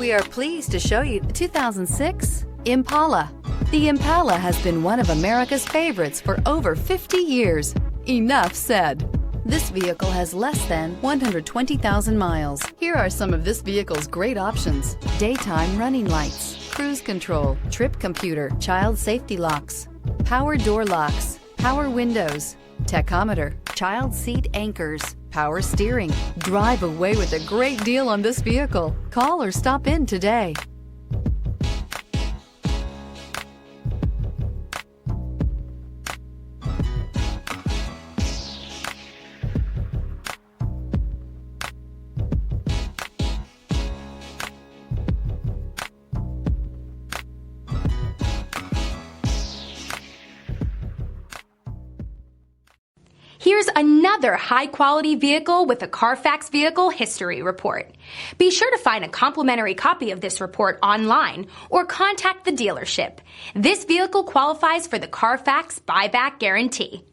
We are pleased to show you the 2006 Impala. The Impala has been one of America's favorites for over 50 years. Enough said. This vehicle has less than 120,000 miles. Here are some of this vehicle's great options: daytime running lights, cruise control, trip computer, child safety locks, power door locks, power windows, tachometer, child seat anchors, power steering. Drive away with a great deal on this vehicle. Call or stop in today. Here's another high-quality vehicle with a Carfax Vehicle History Report. Be sure to find a complimentary copy of this report online or contact the dealership. This vehicle qualifies for the Carfax Buyback Guarantee.